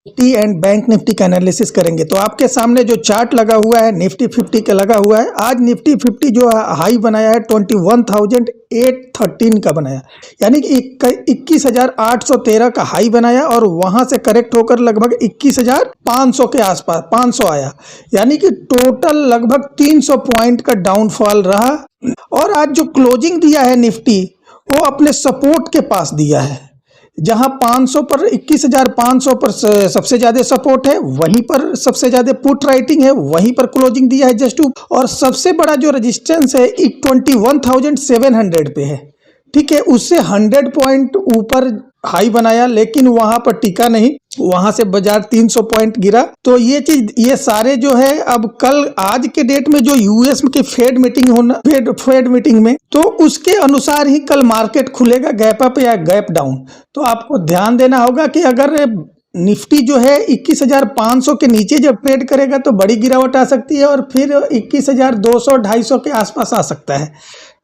Nifty and bank Nifty का analysis करेंगे। तो आपके सामने जो चार्ट लगा हुआ है निफ्टी 50 का लगा हुआ है। आज निफ्टी 50 जो हाई बनाया है 21,813 का बनाया, यानी कि 21,813 का हाई बनाया और वहां से करेक्ट होकर लगभग 21,500 के आसपास 500 आया, यानी कि टोटल लगभग 300 पॉइंट का डाउनफॉल रहा। और आज जो क्लोजिंग दिया है निफ्टी वो अपने सपोर्ट के पास दिया है, जहां 500 पर 21,500 पर सबसे ज्यादा सपोर्ट है, वहीं पर सबसे ज्यादा पुट राइटिंग है, वहीं पर क्लोजिंग दिया है जस्ट। और सबसे बड़ा जो रेजिस्टेंस है 21,700 पे है, ठीक है। उससे 100 पॉइंट ऊपर हाई बनाया, लेकिन वहां पर टिका नहीं, वहां से बाजार 300 पॉइंट गिरा। तो ये चीज, ये सारे जो है अब कल आज के डेट में जो यूएस की फेड मीटिंग होना, फेड मीटिंग में, तो उसके अनुसार ही कल मार्केट खुलेगा, गैप अप या गैप डाउन। तो आपको ध्यान देना होगा कि अगर निफ्टी जो है 21,500 के नीचे जब ट्रेड करेगा तो बड़ी गिरावट आ सकती है और फिर 21,200 250 के आसपास आ सकता है,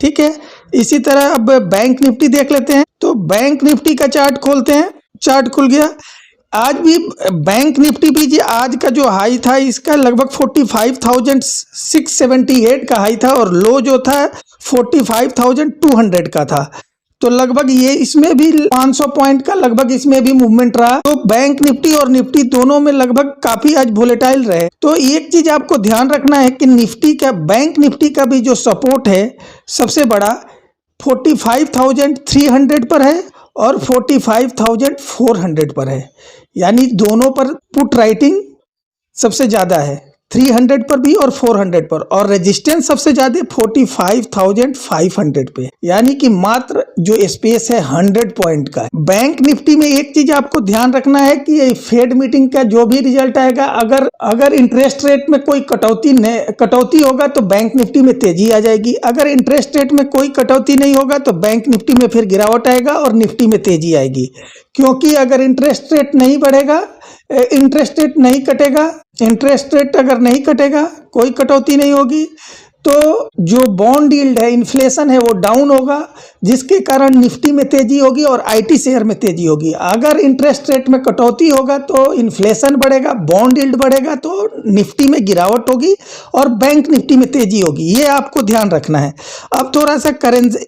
ठीक है। इसी तरह अब बैंक निफ्टी देख लेते हैं। तो बैंक निफ्टी का चार्ट खोलते हैं, चार्ट खुल गया। आज भी बैंक निफ्टी भी जी आज का जो हाई था इसका लगभग 45,678 का हाई था और लो जो था 45,200 का था। तो लगभग ये इसमें भी 500 पॉइंट का लगभग इसमें भी मूवमेंट रहा। तो बैंक निफ्टी और निफ्टी दोनों में लगभग काफी आज वोलेटाइल रहे। तो एक चीज आपको ध्यान रखना है कि निफ्टी का, बैंक निफ्टी का भी जो सपोर्ट है सबसे बड़ा 45,300 पर है और 45,400 पर है, यानी दोनों पर पुट राइटिंग सबसे ज्यादा है, 300 पर भी और 400 पर। और रेजिस्टेंस सबसे ज्यादा 45,500 पे, यानी कि मात्र जो स्पेस है 100 पॉइंट का। बैंक निफ्टी में एक चीज आपको ध्यान रखना है कि फेड मीटिंग का जो भी रिजल्ट आएगा, अगर इंटरेस्ट रेट में कोई कटौती होगा तो बैंक निफ्टी में तेजी आ जाएगी। अगर इंटरेस्ट रेट में कोई कटौती नहीं होगा तो बैंक निफ्टी में फिर गिरावट आएगा और निफ्टी में तेजी आएगी। क्योंकि अगर इंटरेस्ट रेट नहीं बढ़ेगा, इंटरेस्ट रेट नहीं कटेगा, इंटरेस्ट रेट अगर नहीं कटेगा, कोई कटौती नहीं होगी, तो जो बॉन्ड यील्ड है, इन्फ्लेशन है, वो डाउन होगा, जिसके कारण निफ्टी में तेजी होगी और आईटी शेयर में तेजी होगी। अगर इंटरेस्ट रेट में कटौती होगा तो इन्फ्लेशन बढ़ेगा, बॉन्ड यील्ड बढ़ेगा, तो निफ्टी में गिरावट होगी और बैंक निफ्टी में तेजी होगी। ये आपको ध्यान रखना है। अब थोड़ा सा करेंसी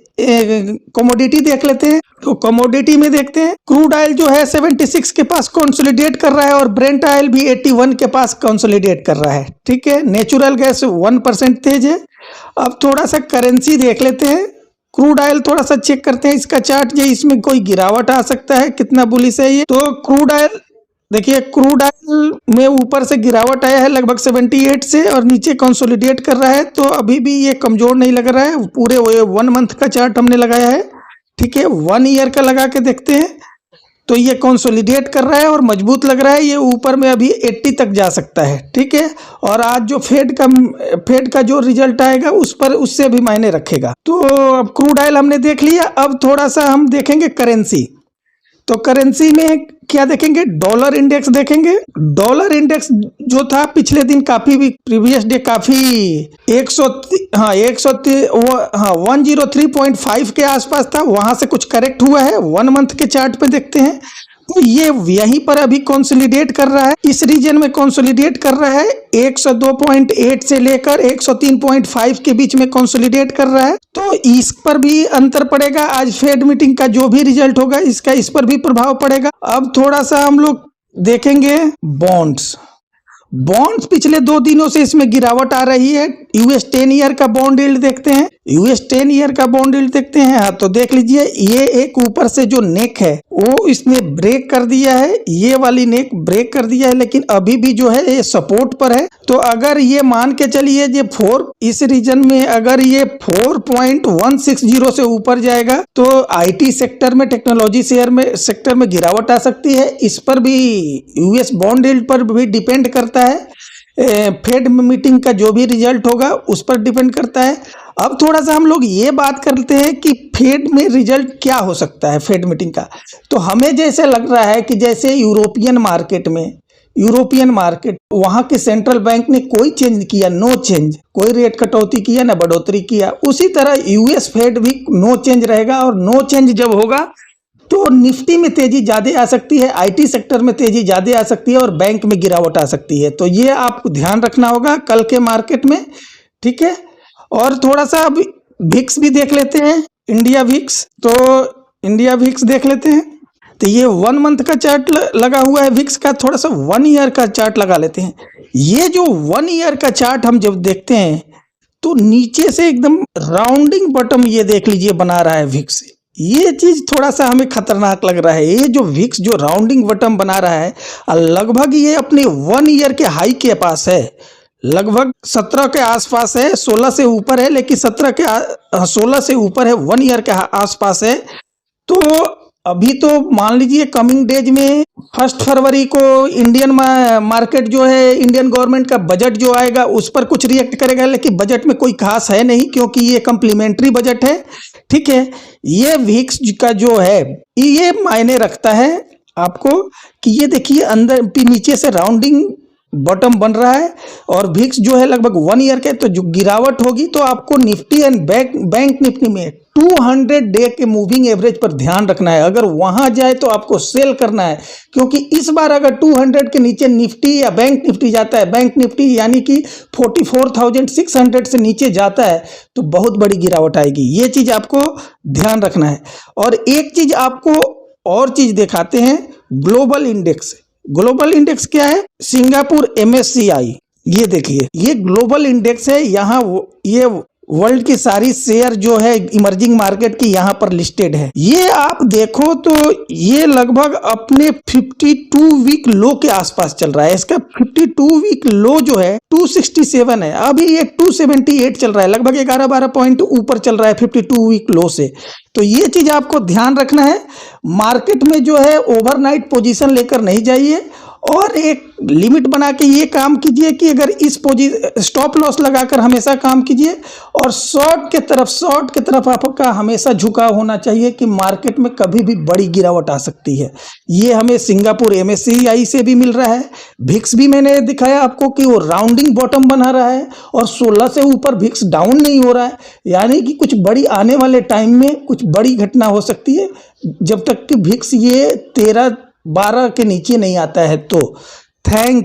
कमोडिटी देख लेते हैं। तो कमोडिटी में देखते हैं, क्रूड ऑयल जो है 76 के पास कंसोलिडेट कर रहा है और ब्रेंट ऑयल भी 81 के पास कंसोलिडेट कर रहा है, ठीक है। नेचुरल गैस 1% तेज है। अब थोड़ा सा करेंसी देख लेते हैं। क्रूड ऑयल थोड़ा सा चेक करते हैं इसका चार्ट, जो इसमें कोई गिरावट आ सकता है, कितना बुलिश है ये। तो क्रूड ऑयल देखिए, क्रूड ऑयल में ऊपर से गिरावट आया है लगभग 78 से और नीचे कंसोलिडेट कर रहा है। तो अभी भी ये कमजोर नहीं लग रहा है। पूरे 1 मंथ का चार्ट हमने लगाया है, ठीक है। 1 ईयर का लगा के देखते हैं तो ये कंसोलिडेट कर रहा है और मजबूत लग रहा है। ये ऊपर में अभी 80 तक जा सकता है, ठीक है। और आज जो फेड का जो रिजल्ट आएगा उस पर, उससे भी मायने रखेगा। तो अब क्रूड ऑयल हमने देख लिया। अब थोड़ा सा हम देखेंगे करेंसी। तो करेंसी में क्या देखेंगे, डॉलर इंडेक्स देखेंगे। डॉलर इंडेक्स जो था पिछले दिन काफी भी, प्रीवियस डे काफी 103.5 के आसपास था, वहां से कुछ करेक्ट हुआ है। 1 मंथ के चार्ट पे देखते हैं तो ये यहीं पर अभी कंसोलिडेट कर रहा है, इस रीजन में कंसोलिडेट कर रहा है। 102.8 से लेकर 103.5 के बीच में कंसोलिडेट कर रहा है। तो इस पर भी अंतर पड़ेगा। आज फेड मीटिंग का जो भी रिजल्ट होगा इसका इस पर भी प्रभाव पड़ेगा। अब थोड़ा सा हम लोग देखेंगे बॉन्ड्स। पिछले 2 दिनों से इसमें गिरावट आ रही है। यूएस 10 ईयर का बॉन्ड यील्ड देखते हैं, यूएस 10 ईयर का बॉन्ड यील्ड देखते हैं। हाँ, तो देख लीजिए, ये एक ऊपर से जो नेक है वो इसने ब्रेक कर दिया है, ये वाली नेक ब्रेक कर दिया है, लेकिन अभी भी जो है ये सपोर्ट पर है। तो अगर ये मान के चलिए ये 4 इस रीजन में अगर ये 4.160 से ऊपर जाएगा तो आईटी सेक्टर में, टेक्नोलॉजी सेक्टर में गिरावट आ सकती है। इस पर भी यूएस बॉन्ड यील्ड पर भी डिपेंड करता है। फेड मीटिंग का जो भी रिजल्ट होगा उस पर डिपेंड करता है। अब थोड़ा सा हम लोग ये बात करते हैं कि फेड में रिजल्ट क्या हो सकता है फेड मीटिंग का। तो हमें जैसे लग रहा है कि जैसे यूरोपियन मार्केट वहाँ के सेंट्रल बैंक ने कोई चेंज किया, नो चेंज, कोई रेट कटौती किया ना बढ़ोतरी किया, उसी तरह यूएस फेड भी नो चेंज रहेगा। और नो चेंज जब होगा तो निफ्टी में तेजी ज़्यादा आ सकती है, आईटी सेक्टर में तेजी ज़्यादा आ सकती है और बैंक में गिरावट आ सकती है। तो ये आपको ध्यान रखना होगा कल के मार्केट में, ठीक है। और थोड़ा सा अब विक्स भी देख लेते हैं, इंडिया विक्स। तो इंडिया विक्स देख लेते हैं। तो ये 1 मंथ का चार्ट लगा हुआ है विक्स का, थोड़ा सा 1 ईयर का चार्ट लगा लेते हैं। ये जो 1 ईयर का चार्ट हम जब देखते हैं तो नीचे से एकदम राउंडिंग बॉटम ये देख लीजिए बना रहा है विक्स। ये चीज थोड़ा सा हमें खतरनाक लग रहा है। ये जो विक्स जो राउंडिंग बॉटम बना रहा है लगभग ये अपने 1 ईयर के हाई के पास है, लगभग 17 के आसपास है, 16 से ऊपर है, लेकिन 16 से ऊपर है, 1 ईयर के आसपास है। तो अभी तो मान लीजिए कमिंग डेज में 1 फरवरी को इंडियन मार्केट जो है, इंडियन गवर्नमेंट का बजट जो आएगा उस पर कुछ रिएक्ट करेगा, लेकिन बजट में कोई खास है नहीं क्योंकि ये कम्प्लीमेंट्री बजट है, ठीक है। ये विक्स का जो है ये मायने रखता है आपको कि ये देखिए अंदर नीचे से राउंडिंग बॉटम बन रहा है और विक्स जो है लगभग 1 ईयर के। तो जो गिरावट होगी तो आपको निफ्टी एंड बैंक निफ्टी में 200 डे के मूविंग एवरेज पर ध्यान रखना है। अगर वहां जाए तो आपको सेल करना है, क्योंकि इस बार अगर 200 के नीचे निफ्टी या बैंक निफ्टी जाता है, बैंक निफ्टी यानी कि 44,600 से नीचे जाता है तो बहुत बड़ी गिरावट आएगी। ये चीज आपको ध्यान रखना है। और एक चीज आपको और चीज दिखाते हैं, ग्लोबल इंडेक्स। ग्लोबल इंडेक्स क्या है? Singapore MSCI। ये देखिए ये ग्लोबल इंडेक्स है। यहाँ ये वर्ल्ड की सारी शेयर जो है इमर्जिंग मार्केट की यहाँ पर लिस्टेड है। ये आप देखो तो ये लगभग अपने 52 वीक लो के आसपास चल रहा है। इसका 52 वीक लो जो है 267 है, अभी ये 278 चल रहा है, लगभग 11-12 पॉइंट ऊपर चल रहा है 52 वीक लो से। तो ये चीज आपको ध्यान रखना है। मार्केट में जो है ओवरनाइट पोजीशन लेकर नहीं जाइए और एक लिमिट बना के ये काम कीजिए कि अगर इस स्टॉप लॉस लगाकर हमेशा काम कीजिए। और शॉर्ट के तरफ आपका हमेशा झुकाव होना चाहिए कि मार्केट में कभी भी बड़ी गिरावट आ सकती है। ये हमें सिंगापुर MSCI से भी मिल रहा है। विक्स भी मैंने दिखाया आपको कि वो राउंडिंग बॉटम बना रहा है और 16 से ऊपर विक्स डाउन नहीं हो रहा है, यानी कि कुछ बड़ी आने वाले टाइम में कुछ बड़ी घटना हो सकती है जब तक कि विक्स ये 13-12 के नीचे नहीं आता है। तो थैंक यू।